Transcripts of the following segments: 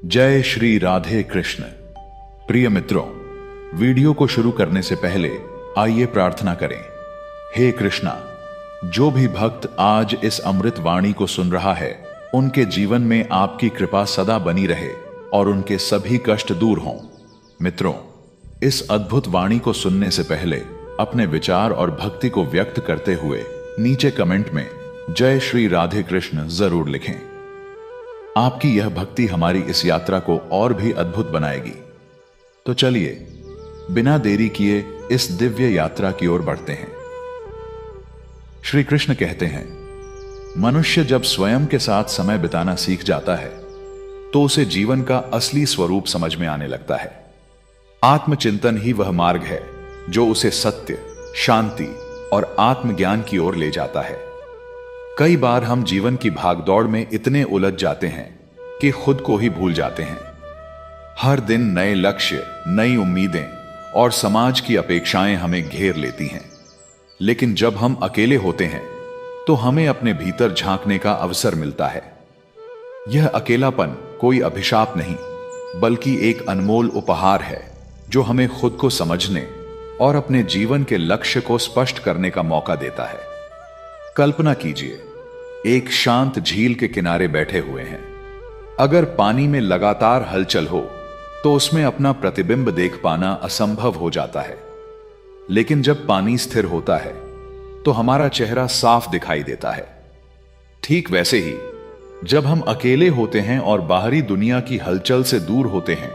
जय श्री राधे कृष्ण। प्रिय मित्रों, वीडियो को शुरू करने से पहले आइए प्रार्थना करें। हे कृष्णा, जो भी भक्त आज इस अमृत वाणी को सुन रहा है, उनके जीवन में आपकी कृपा सदा बनी रहे और उनके सभी कष्ट दूर हों। मित्रों, इस अद्भुत वाणी को सुनने से पहले अपने विचार और भक्ति को व्यक्त करते हुए नीचे कमेंट में जय श्री राधे कृष्ण जरूर लिखें। आपकी यह भक्ति हमारी इस यात्रा को और भी अद्भुत बनाएगी। तो चलिए बिना देरी किए इस दिव्य यात्रा की ओर बढ़ते हैं। श्री कृष्ण कहते हैं, मनुष्य जब स्वयं के साथ समय बिताना सीख जाता है तो उसे जीवन का असली स्वरूप समझ में आने लगता है। आत्मचिंतन ही वह मार्ग है जो उसे सत्य, शांति और आत्मज्ञान की ओर ले जाता है। कई बार हम जीवन की भागदौड़ में इतने उलझ जाते हैं कि खुद को ही भूल जाते हैं। हर दिन नए लक्ष्य, नई उम्मीदें और समाज की अपेक्षाएं हमें घेर लेती हैं। लेकिन जब हम अकेले होते हैं तो हमें अपने भीतर झांकने का अवसर मिलता है। यह अकेलापन कोई अभिशाप नहीं, बल्कि एक अनमोल उपहार है जो हमें खुद को समझने और अपने जीवन के लक्ष्य को स्पष्ट करने का मौका देता है। कल्पना कीजिए, एक शांत झील के किनारे बैठे हुए हैं। अगर पानी में लगातार हलचल हो तो उसमें अपना प्रतिबिंब देख पाना असंभव हो जाता है। लेकिन जब पानी स्थिर होता है तो हमारा चेहरा साफ दिखाई देता है। ठीक वैसे ही जब हम अकेले होते हैं और बाहरी दुनिया की हलचल से दूर होते हैं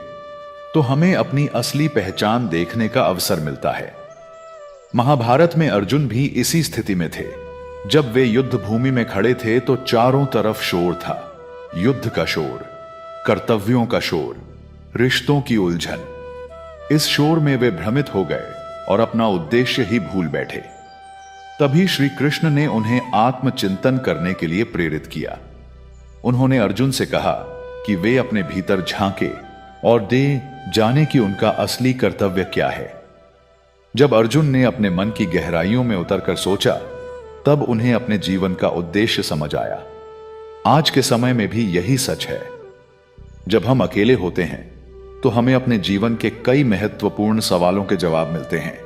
तो हमें अपनी असली पहचान देखने का अवसर मिलता है। महाभारत में अर्जुन भी इसी स्थिति में थे। जब वे युद्ध भूमि में खड़े थे तो चारों तरफ शोर था। युद्ध का शोर, कर्तव्यों का शोर, रिश्तों की उलझन। इस शोर में वे भ्रमित हो गए और अपना उद्देश्य ही भूल बैठे। तभी श्री कृष्ण ने उन्हें आत्मचिंतन करने के लिए प्रेरित किया। उन्होंने अर्जुन से कहा कि वे अपने भीतर झांके और जाने कि उनका असली कर्तव्य क्या है। जब अर्जुन ने अपने मन की गहराइयों में उतरकर सोचा, तब उन्हें अपने जीवन का उद्देश्य समझ आया। आज के समय में भी यही सच है। जब हम अकेले होते हैं तो हमें अपने जीवन के कई महत्वपूर्ण सवालों के जवाब मिलते हैं।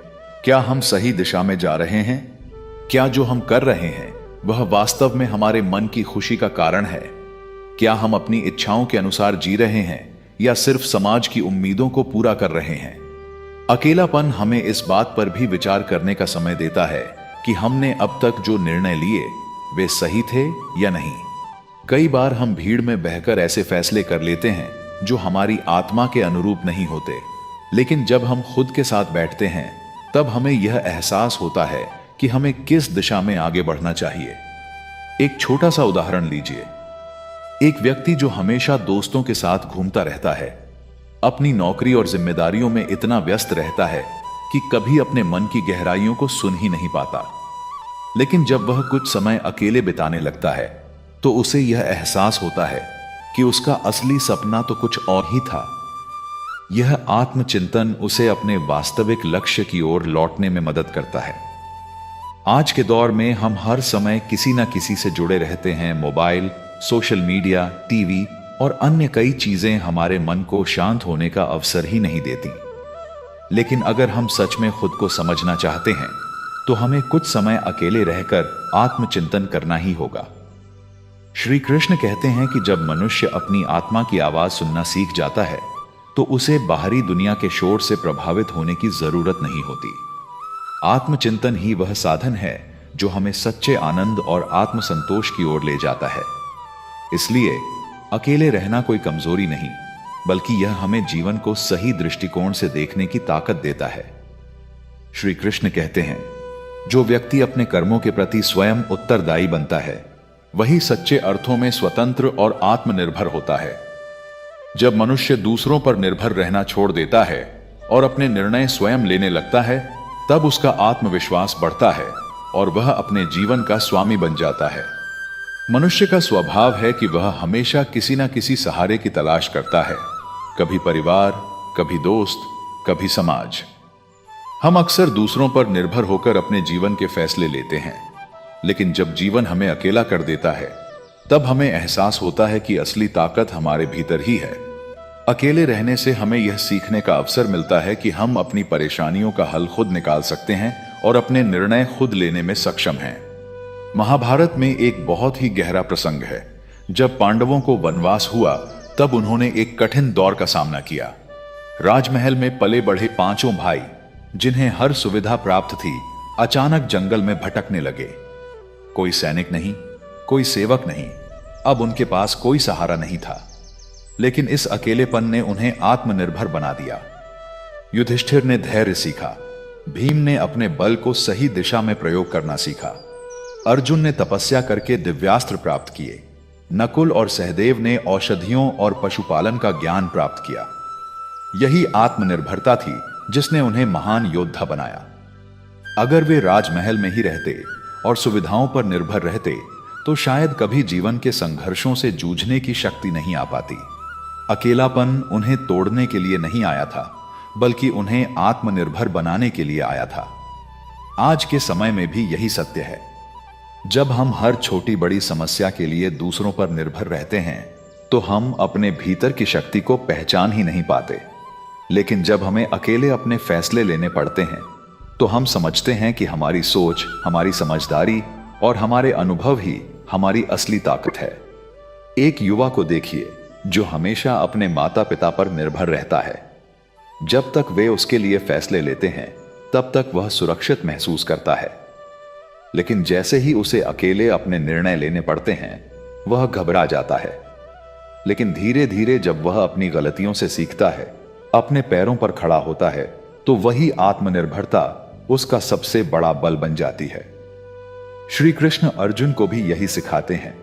क्या हम सही दिशा में जा रहे हैं? क्या जो हम कर रहे हैं वह वास्तव में हमारे मन की खुशी का कारण है? क्या हम अपनी इच्छाओं के अनुसार जी रहे हैं या सिर्फ समाज की उम्मीदों को पूरा कर रहे हैं? अकेलापन हमें इस बात पर भी विचार करने का समय देता है कि हमने अब तक जो निर्णय लिए वे सही थे या नहीं। कई बार हम भीड़ में बहकर ऐसे फैसले कर लेते हैं जो हमारी आत्मा के अनुरूप नहीं होते। लेकिन जब हम खुद के साथ बैठते हैं तब हमें यह एहसास होता है कि हमें किस दिशा में आगे बढ़ना चाहिए। एक छोटा सा उदाहरण लीजिए। एक व्यक्ति जो हमेशा दोस्तों के साथ घूमता रहता है, अपनी नौकरी और जिम्मेदारियों में इतना व्यस्त रहता है कि कभी अपने मन की गहराइयों को सुन ही नहीं पाता। लेकिन जब वह कुछ समय अकेले बिताने लगता है तो उसे यह एहसास होता है कि उसका असली सपना तो कुछ और ही था। यह आत्मचिंतन उसे अपने वास्तविक लक्ष्य की ओर लौटने में मदद करता है। आज के दौर में हम हर समय किसी न किसी से जुड़े रहते हैं। मोबाइल, सोशल मीडिया, टीवी और अन्य कई चीजें हमारे मन को शांत होने का अवसर ही नहीं देती। लेकिन अगर हम सच में खुद को समझना चाहते हैं तो हमें कुछ समय अकेले रहकर आत्मचिंतन करना ही होगा। श्री कृष्ण कहते हैं कि जब मनुष्य अपनी आत्मा की आवाज सुनना सीख जाता है तो उसे बाहरी दुनिया के शोर से प्रभावित होने की जरूरत नहीं होती। आत्मचिंतन ही वह साधन है जो हमें सच्चे आनंद और आत्मसंतोष की ओर ले जाता है। इसलिए अकेले रहना कोई कमजोरी नहीं, बल्कि यह हमें जीवन को सही दृष्टिकोण से देखने की ताकत देता है। श्री कृष्ण कहते हैं, जो व्यक्ति अपने कर्मों के प्रति स्वयं उत्तरदायी बनता है वही सच्चे अर्थों में स्वतंत्र और आत्मनिर्भर होता है। जब मनुष्य दूसरों पर निर्भर रहना छोड़ देता है और अपने निर्णय स्वयं लेने लगता है, तब उसका आत्मविश्वास बढ़ता है और वह अपने जीवन का स्वामी बन जाता है। मनुष्य का स्वभाव है कि वह हमेशा किसी न किसी सहारे की तलाश करता है, कभी परिवार, कभी दोस्त, कभी समाज। हम अक्सर दूसरों पर निर्भर होकर अपने जीवन के फैसले लेते हैं, लेकिन जब जीवन हमें अकेला कर देता है तब हमें एहसास होता है कि असली ताकत हमारे भीतर ही है। अकेले रहने से हमें यह सीखने का अवसर मिलता है कि हम अपनी परेशानियों का हल खुद निकाल सकते हैं और अपने निर्णय खुद लेने में सक्षम हैं। महाभारत में एक बहुत ही गहरा प्रसंग है। जब पांडवों को वनवास हुआ तब उन्होंने एक कठिन दौर का सामना किया। राजमहल में पले बढ़े पांचों भाई, जिन्हें हर सुविधा प्राप्त थी, अचानक जंगल में भटकने लगे। कोई सैनिक नहीं, कोई सेवक नहीं, अब उनके पास कोई सहारा नहीं था। लेकिन इस अकेलेपन ने उन्हें आत्मनिर्भर बना दिया। युधिष्ठिर ने धैर्य सीखा, भीम ने अपने बल को सही दिशा में प्रयोग करना सीखा, अर्जुन ने तपस्या करके दिव्यास्त्र प्राप्त किए, नकुल और सहदेव ने औषधियों और पशुपालन का ज्ञान प्राप्त किया। यही आत्मनिर्भरता थी जिसने उन्हें महान योद्धा बनाया। अगर वे राजमहल में ही रहते और सुविधाओं पर निर्भर रहते तो शायद कभी जीवन के संघर्षों से जूझने की शक्ति नहीं आ पाती। अकेलापन उन्हें तोड़ने के लिए नहीं आया था, बल्कि उन्हें आत्मनिर्भर बनाने के लिए आया था। आज के समय में भी यही सत्य है। जब हम हर छोटी बड़ी समस्या के लिए दूसरों पर निर्भर रहते हैं तो हम अपने भीतर की शक्ति को पहचान ही नहीं पाते। लेकिन जब हमें अकेले अपने फैसले लेने पड़ते हैं तो हम समझते हैं कि हमारी सोच, हमारी समझदारी और हमारे अनुभव ही हमारी असली ताकत है। एक युवा को देखिए जो हमेशा अपने माता पिता पर निर्भर रहता है। जब तक वे उसके लिए फैसले लेते हैं तब तक वह सुरक्षित महसूस करता है। लेकिन जैसे ही उसे अकेले अपने निर्णय लेने पड़ते हैं वह घबरा जाता है। लेकिन धीरे धीरे जब वह अपनी गलतियों से सीखता है, अपने पैरों पर खड़ा होता है, तो वही आत्मनिर्भरता उसका सबसे बड़ा बल बन जाती है। श्री कृष्ण अर्जुन को भी यही सिखाते हैं।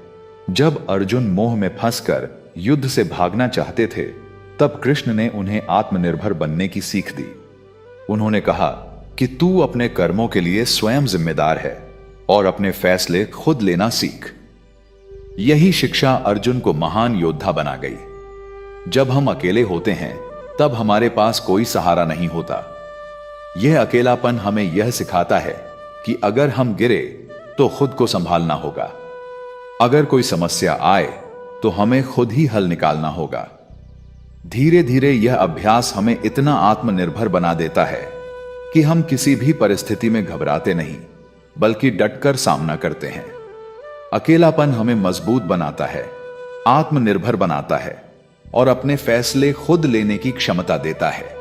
जब अर्जुन मोह में फंसकर युद्ध से भागना चाहते थे तब कृष्ण ने उन्हें आत्मनिर्भर बनने की सीख दी। उन्होंने कहा कि तू अपने कर्मों के लिए स्वयं जिम्मेदार है और अपने फैसले खुद लेना सीख। यही शिक्षा अर्जुन को महान योद्धा बना गई। जब हम अकेले होते हैं तब हमारे पास कोई सहारा नहीं होता। यह अकेलापन हमें यह सिखाता है कि अगर हम गिरे तो खुद को संभालना होगा। अगर कोई समस्या आए तो हमें खुद ही हल निकालना होगा। धीरे धीरे यह अभ्यास हमें इतना आत्मनिर्भर बना देता है कि हम किसी भी परिस्थिति में घबराते नहीं, बल्कि डटकर सामना करते हैं। अकेलापन हमें मजबूत बनाता है, आत्मनिर्भर बनाता है और अपने फैसले खुद लेने की क्षमता देता है।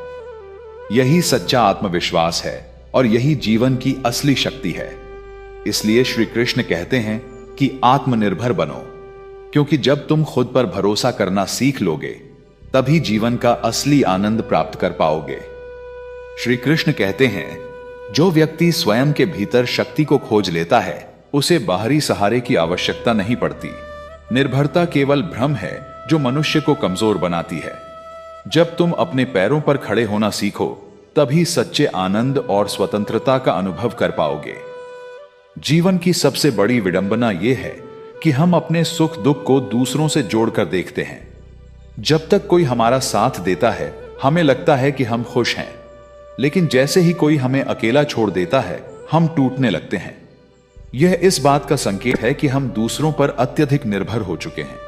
यही सच्चा आत्मविश्वास है और यही जीवन की असली शक्ति है। इसलिए श्री कृष्ण कहते हैं कि आत्मनिर्भर बनो, क्योंकि जब तुम खुद पर भरोसा करना सीख लोगे तभी जीवन का असली आनंद प्राप्त कर पाओगे। श्री कृष्ण कहते हैं, जो व्यक्ति स्वयं के भीतर शक्ति को खोज लेता है उसे बाहरी सहारे की आवश्यकता नहीं पड़ती। निर्भरता केवल भ्रम है जो मनुष्य को कमजोर बनाती है। जब तुम अपने पैरों पर खड़े होना सीखो तभी सच्चे आनंद और स्वतंत्रता का अनुभव कर पाओगे। जीवन की सबसे बड़ी विडंबना यह है कि हम अपने सुख दुख को दूसरों से जोड़कर देखते हैं। जब तक कोई हमारा साथ देता है हमें लगता है कि हम खुश हैं, लेकिन जैसे ही कोई हमें अकेला छोड़ देता है हम टूटने लगते हैं। यह इस बात का संकेत है कि हम दूसरों पर अत्यधिक निर्भर हो चुके हैं।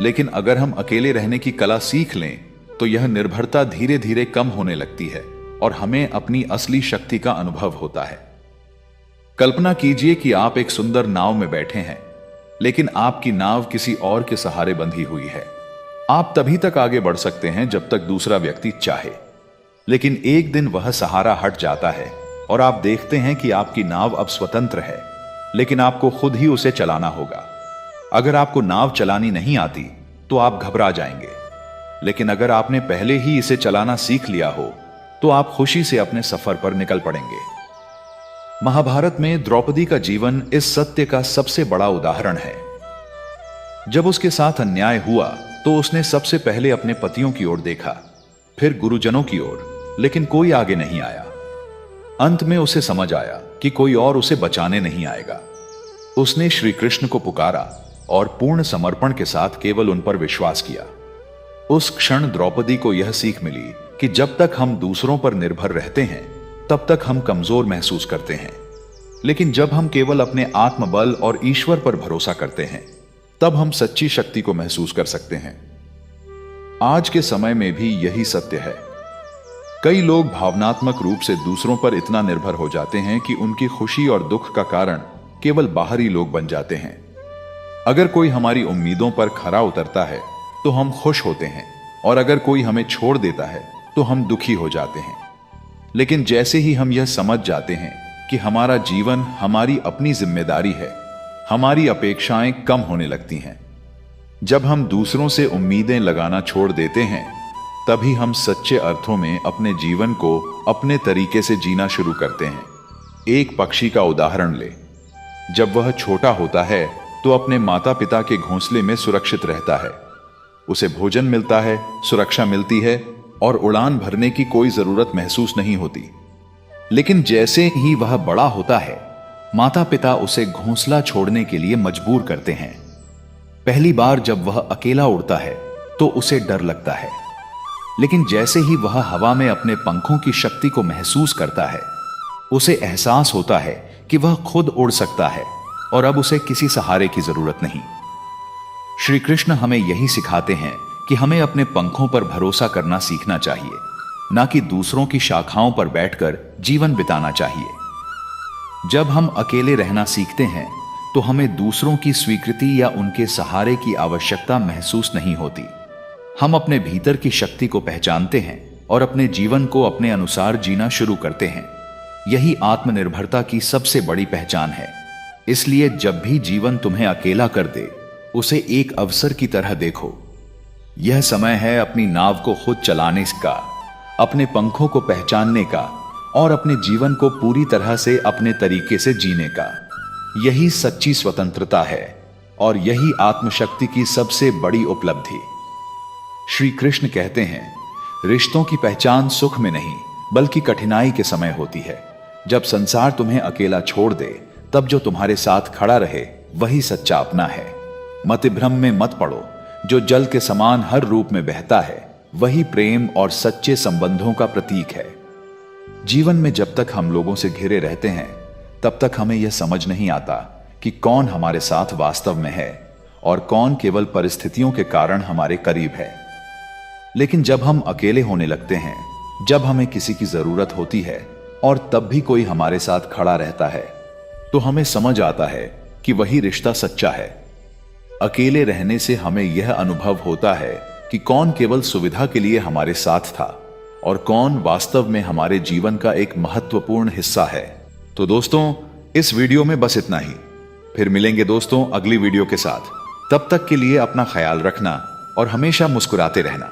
लेकिन अगर हम अकेले रहने की कला सीख लें तो यह निर्भरता धीरे धीरे कम होने लगती है और हमें अपनी असली शक्ति का अनुभव होता है। कल्पना कीजिए कि आप एक सुंदर नाव में बैठे हैं, लेकिन आपकी नाव किसी और के सहारे बंधी हुई है। आप तभी तक आगे बढ़ सकते हैं जब तक दूसरा व्यक्ति चाहे, लेकिन एक दिन वह सहारा हट जाता है और आप देखते हैं कि आपकी नाव अब स्वतंत्र है, लेकिन आपको खुद ही उसे चलाना होगा। अगर आपको नाव चलानी नहीं आती तो आप घबरा जाएंगे, लेकिन अगर आपने पहले ही इसे चलाना सीख लिया हो तो आप खुशी से अपने सफर पर निकल पड़ेंगे। महाभारत में द्रौपदी का जीवन इस सत्य का सबसे बड़ा उदाहरण है। जब उसके साथ अन्याय हुआ तो उसने सबसे पहले अपने पतियों की ओर देखा, फिर गुरुजनों की ओर, लेकिन कोई आगे नहीं आया। अंत में उसे समझ आया कि कोई और उसे बचाने नहीं आएगा। उसने श्री कृष्ण को पुकारा और पूर्ण समर्पण के साथ केवल उन पर विश्वास किया। उस क्षण द्रौपदी को यह सीख मिली कि जब तक हम दूसरों पर निर्भर रहते हैं तब तक हम कमजोर महसूस करते हैं, लेकिन जब हम केवल अपने आत्मबल और ईश्वर पर भरोसा करते हैं तब हम सच्ची शक्ति को महसूस कर सकते हैं। आज के समय में भी यही सत्य है। कई लोग भावनात्मक रूप से दूसरों पर इतना निर्भर हो जाते हैं कि उनकी खुशी और दुख का कारण केवल बाहरी लोग बन जाते हैं। अगर कोई हमारी उम्मीदों पर खरा उतरता है तो हम खुश होते हैं, और अगर कोई हमें छोड़ देता है तो हम दुखी हो जाते हैं। लेकिन जैसे ही हम यह समझ जाते हैं कि हमारा जीवन हमारी अपनी जिम्मेदारी है, हमारी अपेक्षाएं कम होने लगती हैं। जब हम दूसरों से उम्मीदें लगाना छोड़ देते हैं, तभी हम सच्चे अर्थों में अपने जीवन को अपने तरीके से जीना शुरू करते हैं। एक पक्षी का उदाहरण ले। जब वह छोटा होता है तो अपने माता पिता के घोंसले में सुरक्षित रहता है। उसे भोजन मिलता है, सुरक्षा मिलती है और उड़ान भरने की कोई जरूरत महसूस नहीं होती। लेकिन जैसे ही वह बड़ा होता है, माता पिता उसे घोंसला छोड़ने के लिए मजबूर करते हैं। पहली बार जब वह अकेला उड़ता है तो उसे डर लगता है, लेकिन जैसे ही वह हवा में अपने पंखों की शक्ति को महसूस करता है, उसे एहसास होता है कि वह खुद उड़ सकता है और अब उसे किसी सहारे की जरूरत नहीं। श्री कृष्ण हमें यही सिखाते हैं कि हमें अपने पंखों पर भरोसा करना सीखना चाहिए, ना कि दूसरों की शाखाओं पर बैठकर जीवन बिताना चाहिए। जब हम अकेले रहना सीखते हैं तो हमें दूसरों की स्वीकृति या उनके सहारे की आवश्यकता महसूस नहीं होती। हम अपने भीतर की शक्ति को पहचानते हैं और अपने जीवन को अपने अनुसार जीना शुरू करते हैं। यही आत्मनिर्भरता की सबसे बड़ी पहचान है। इसलिए जब भी जीवन तुम्हें अकेला कर दे, उसे एक अवसर की तरह देखो। यह समय है अपनी नाव को खुद चलाने का, अपने पंखों को पहचानने का और अपने जीवन को पूरी तरह से अपने तरीके से जीने का। यही सच्ची स्वतंत्रता है और यही आत्मशक्ति की सबसे बड़ी उपलब्धि। श्री कृष्ण कहते हैं, रिश्तों की पहचान सुख में नहीं बल्कि कठिनाई के समय होती है। जब संसार तुम्हें अकेला छोड़ दे, तब जो तुम्हारे साथ खड़ा रहे वही सच्चा अपना है। मतिभ्रम में मत पड़ो। जो जल के समान हर रूप में बहता है, वही प्रेम और सच्चे संबंधों का प्रतीक है। जीवन में जब तक हम लोगों से घिरे रहते हैं, तब तक हमें यह समझ नहीं आता कि कौन हमारे साथ वास्तव में है और कौन केवल परिस्थितियों के कारण हमारे करीब है। लेकिन जब हम अकेले होने लगते हैं, जब हमें किसी की जरूरत होती है और तब भी कोई हमारे साथ खड़ा रहता है, तो हमें समझ आता है कि वही रिश्ता सच्चा है। अकेले रहने से हमें यह अनुभव होता है कि कौन केवल सुविधा के लिए हमारे साथ था और कौन वास्तव में हमारे जीवन का एक महत्वपूर्ण हिस्सा है। तो दोस्तों, इस वीडियो में बस इतना ही। फिर मिलेंगे दोस्तों अगली वीडियो के साथ। तब तक के लिए अपना ख्याल रखना और हमेशा मुस्कुराते रहना।